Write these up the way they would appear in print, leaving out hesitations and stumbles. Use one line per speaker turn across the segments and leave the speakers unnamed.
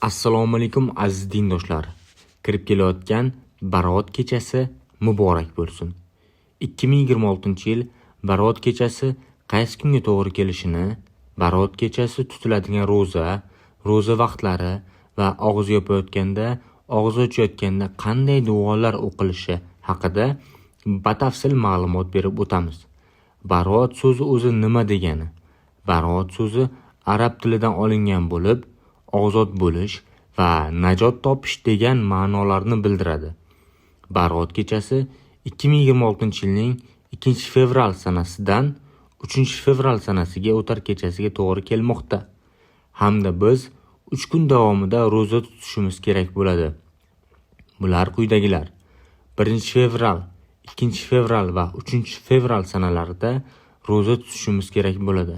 Assalomu alaykum aziz dindoshlar. Kirib kelayotgan Barot kechasi muborak bo'lsin. 2026-yil Barot kechasi qaysi kunga to'g'ri kelishini, Barot kechasi tutiladigan ro'za vaqtlari va og'iz yopayotganda, og'iz ochayotganda qanday duolar o'qilishi haqida batafsil ma'lumot berib o'tamiz. Barot so'zi o'zi nima degani? Barot so'zi arab tilidan olingan bo'lib, ozod bo'lish va najot topish degan ma'nolarni bildiradi. Barot kechasi 2026-yilning 2-fevral sanasidan 3-fevral sanasiga o'tar kechasiga to'g'ri kelmoqda. Hamda biz 3 kun davomida ro'za tutishimiz kerak bo'ladi. Bular quyidagilar: 1-fevral, 2-fevral va 3-fevral sanalarida ro'za tutishimiz kerak bo'ladi.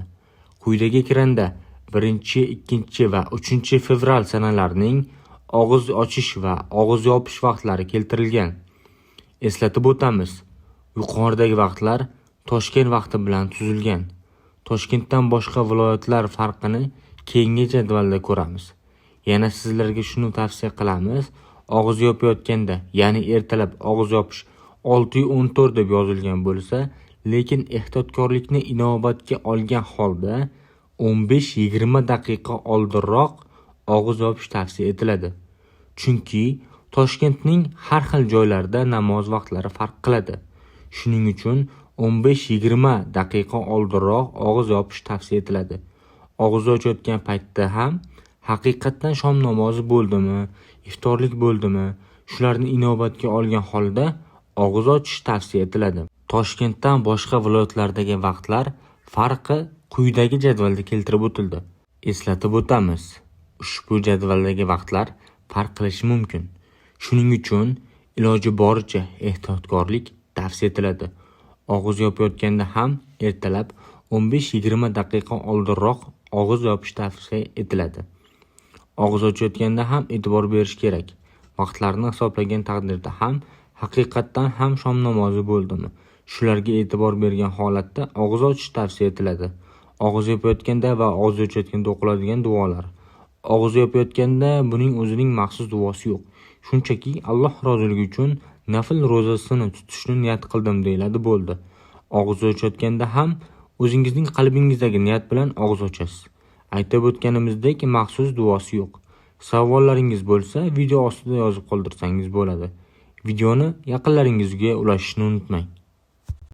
Quyidagi ekranda 1, 2 va 3-fevral sanalarining og'iz ochish va og'iz yopish vaqtlari keltirilgan. Eslatib o'tamiz, yuqoridagi vaqtlar Toshkent vaqti bilan tuzilgan. Toshkentdan boshqa viloyatlar farqini keyingi jadvalda ko'ramiz. Yana sizlarga shuni tavsiya qilamiz: og'iz yopayotganda, ya'ni ertalab og'iz yopish 6:14 deb yozilgan bo'lsa, lekin ehtiyotkorlikni inobatga olgan holda 15-20 daqiqa oldinroq og'iz yopish tavsiya etiladi. Chunki Toshkentning har xil joylarida namoz vaqtlari farq qiladi. Shuning uchun 15-20 daqiqa oldinroq og'iz yopish tavsiya etiladi. Og'iz ochayotgan paytda ham haqiqatdan shom namozi bo'ldimi, iftorlik bo'ldimi, shularni inobatga olgan holda og'iz ochish tavsiya etiladi. Toshkentdan boshqa viloyatlardagi vaqtlar farqi quyidagi jadvalda keltirib o'tildi. Eslatib o'tamiz, ushbu jadvaldagi vaqtlar farq qilishi mumkin. Shuning uchun iloji boricha ehtiyotkorlik tavsiya etiladi. Og'iz yopayotganda ham ertalab 15-20 daqiqa oldinroq og'iz yopish tavsiya etiladi. Og'iz ochayotganda ham e'tibor berish kerak. Vaqtlarni hisoblagan taqdirda ham haqiqatdan ham shom namozi bo'ldimi, shularga e'tibor bergan holatda og'iz ochish tavsiya etiladi. Og'iz yopayotganda va og'iz ochayotganda o'qiladigan duolar. Og'iz yopayotganda buning o'zining maxsus duosi yo'q. Shunchaki Alloh roziligi uchun nafl ro'zasini tutishni niyat qildim deyiladi, bo'ldi. Og'iz ochayotganda ham o'zingizning qalbingizdagi niyat bilan og'iz ochasiz. Aytib o'tganimizdek, maxsus duosi yo'q. Savollaringiz bo'lsa, video ostida yozib qoldirsangiz bo'ladi. Videoni yaqinlaringizga ulashishni unutmang.